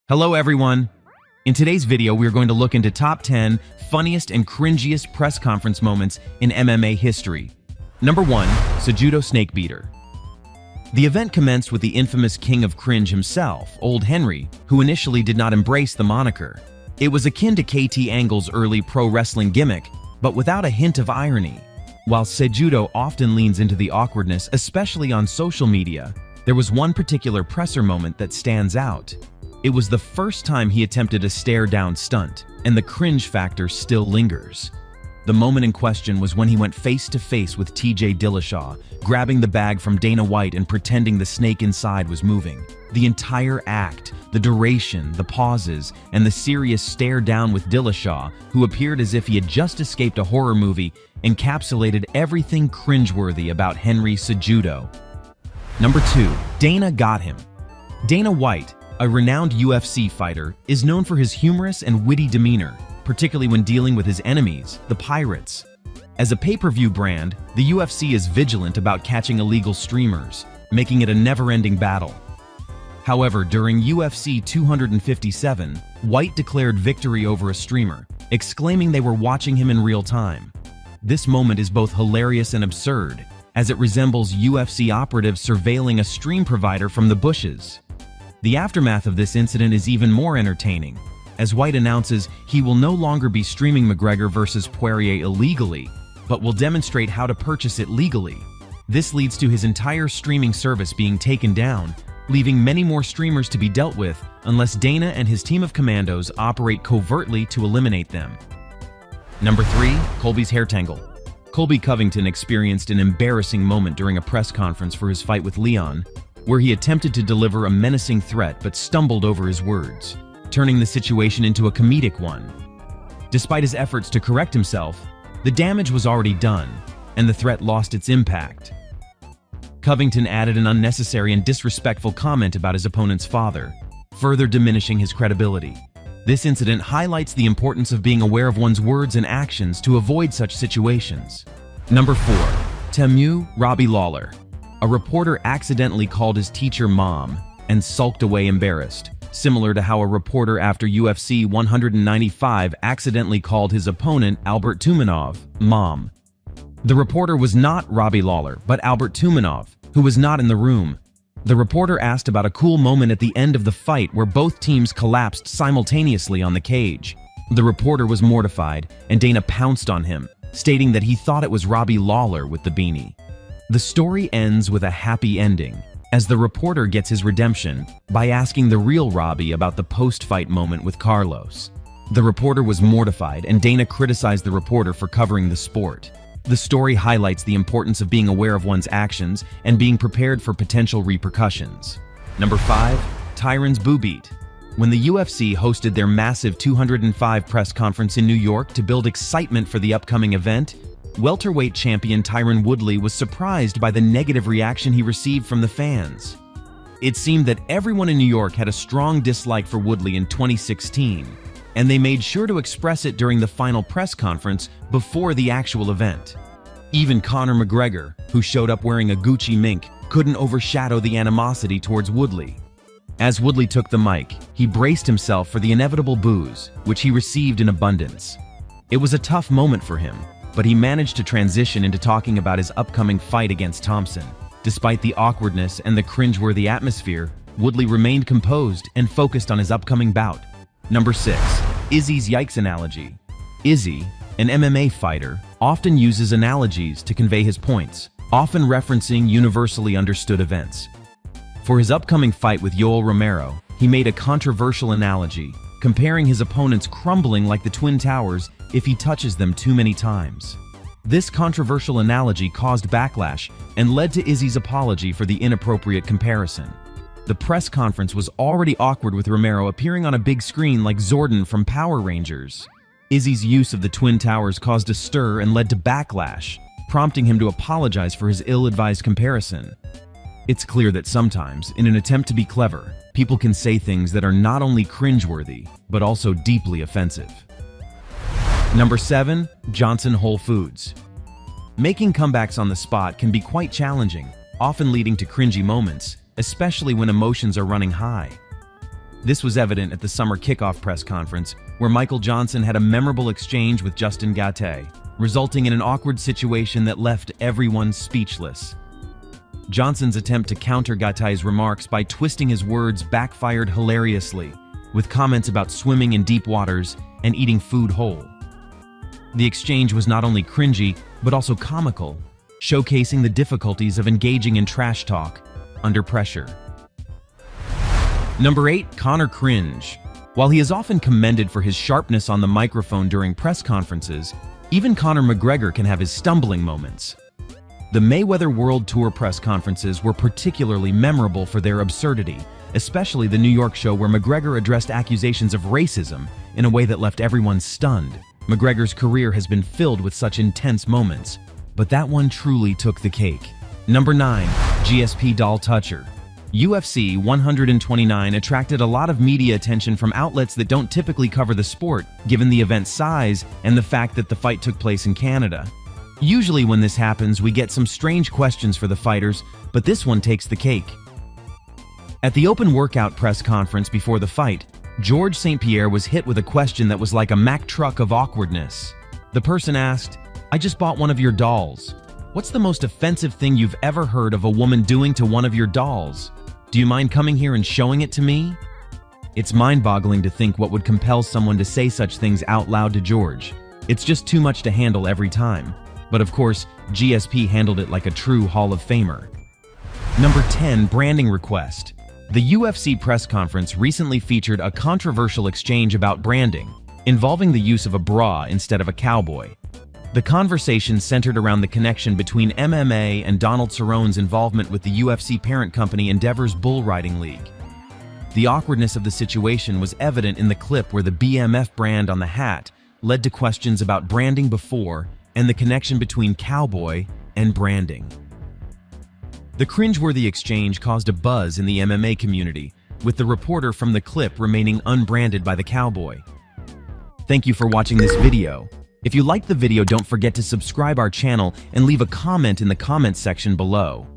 Hello everyone! In today's video, we are going to look into top 10 funniest and cringiest press conference moments in MMA history. Number 1. Cejudo Snake Beater. The event commenced with the infamous king of cringe himself, Old Henry, who initially did not embrace the moniker. It was akin to KT Angle's early pro wrestling gimmick, but without a hint of irony. While Cejudo often leans into the awkwardness, especially on social media, there was one particular presser moment that stands out. It was the first time he attempted a stare-down stunt, and the cringe factor still lingers. The moment in question was when he went face-to-face with TJ Dillashaw, grabbing the bag from Dana White and pretending the snake inside was moving. The entire act, the duration, the pauses, and the serious stare-down with Dillashaw, who appeared as if he had just escaped a horror movie, encapsulated everything cringeworthy about Henry Cejudo. Number 2. Dana got him. Dana White, a renowned UFC fighter, is known for his humorous and witty demeanor, particularly when dealing with his enemies, the Pirates. As a pay-per-view brand, the UFC is vigilant about catching illegal streamers, making it a never-ending battle. However, during UFC 257, White declared victory over a streamer, exclaiming they were watching him in real time. This moment is both hilarious and absurd, as it resembles UFC operatives surveilling a stream provider from the bushes. The aftermath of this incident is even more entertaining, as White announces he will no longer be streaming McGregor vs. Poirier illegally, but will demonstrate how to purchase it legally. This leads to his entire streaming service being taken down, leaving many more streamers to be dealt with unless Dana and his team of commandos operate covertly to eliminate them. Number 3. Colby's hair tangle. Colby Covington experienced an embarrassing moment during a press conference for his fight with Leon, where he attempted to deliver a menacing threat but stumbled over his words, turning the situation into a comedic one. Despite his efforts to correct himself, the damage was already done, and the threat lost its impact. Covington added an unnecessary and disrespectful comment about his opponent's father, further diminishing his credibility. This incident highlights the importance of being aware of one's words and actions to avoid such situations. Number 4. Robbie Lawler. A reporter accidentally called his teacher Mom and sulked away embarrassed, similar to how a reporter after UFC 195 accidentally called his opponent Albert Tumenov Mom. The reporter was not Robbie Lawler, but Albert Tumenov, who was not in the room. The reporter asked about a cool moment at the end of the fight where both teams collapsed simultaneously on the cage. The reporter was mortified, and Dana pounced on him, stating that he thought it was Robbie Lawler with the beanie. The story ends with a happy ending, as the reporter gets his redemption by asking the real Robbie about the post-fight moment with Carlos. The reporter was mortified, and Dana criticized the reporter for covering the sport. The story highlights the importance of being aware of one's actions and being prepared for potential repercussions. Number 5. Tyron's Boo Beat. When the UFC hosted their massive 205 press conference in New York to build excitement for the upcoming event, welterweight champion Tyron Woodley was surprised by the negative reaction he received from the fans. It seemed that everyone in New York had a strong dislike for Woodley in 2016, and they made sure to express it during the final press conference before the actual event. Even Conor McGregor, who showed up wearing a Gucci mink, couldn't overshadow the animosity towards Woodley. As Woodley took the mic, he braced himself for the inevitable boos, which he received in abundance. It was a tough moment for him, but he managed to transition into talking about his upcoming fight against Thompson. Despite the awkwardness and the cringeworthy atmosphere, Woodley remained composed and focused on his upcoming bout. Number 6. Izzys yikes analogy. Izzy, an MMA fighter, often uses analogies to convey his points, often referencing universally understood events. For his upcoming fight with Yoel Romero, he made a controversial analogy, comparing his opponents crumbling like the Twin Towers if he touches them too many times. This controversial analogy caused backlash and led to Izzy's apology for the inappropriate comparison. The press conference was already awkward with Romero appearing on a big screen like Zordon from Power Rangers. Izzy's use of the Twin Towers caused a stir and led to backlash, prompting him to apologize for his ill-advised comparison. It's clear that sometimes, in an attempt to be clever, people can say things that are not only cringeworthy, but also deeply offensive. Number 7. Johnson Whole Foods. Making comebacks on the spot can be quite challenging, often leading to cringy moments, especially when emotions are running high. This was evident at the summer kickoff press conference, where Michael Johnson had a memorable exchange with Justin Gaethje, resulting in an awkward situation that left everyone speechless. Johnson's attempt to counter Gaethje's remarks by twisting his words backfired hilariously, with comments about swimming in deep waters and eating food whole. The exchange was not only cringy, but also comical, showcasing the difficulties of engaging in trash talk under pressure. Number 8. Conor Cringe. While he is often commended for his sharpness on the microphone during press conferences, even Conor McGregor can have his stumbling moments. The Mayweather World Tour press conferences were particularly memorable for their absurdity, especially the New York show where McGregor addressed accusations of racism in a way that left everyone stunned. McGregor's career has been filled with such intense moments, but that one truly took the cake. Number 9. GSP doll toucher. UFC 129 attracted a lot of media attention from outlets that don't typically cover the sport, given the event's size and the fact that the fight took place in Canada. Usually when this happens, we get some strange questions for the fighters, but this one takes the cake. At the open workout press conference before the fight, St Pierre was hit with a question that was like a Mack truck of awkwardness. The person asked, "I just bought one of your dolls. What's the most offensive thing you've ever heard of a woman doing to one of your dolls? Do you mind coming here and showing it to me?" It's mind-boggling to think what would compel someone to say such things out loud to George. It's just too much to handle every time. But of course, GSP handled it like a true Hall of Famer. Number 10. Branding request. The UFC press conference recently featured a controversial exchange about branding, involving the use of a bra instead of a cowboy. The conversation centered around the connection between MMA and Donald Cerrone's involvement with the UFC parent company Endeavor's Bull Riding League. The awkwardness of the situation was evident in the clip where the BMF brand on the hat led to questions about branding before and the connection between cowboy and branding. The cringeworthy exchange caused a buzz in the MMA community, with the reporter from the clip remaining unbranded by the cowboy. Thank you for watching this video. If you liked the video, don't forget to subscribe our channel and leave a comment in the comments section below.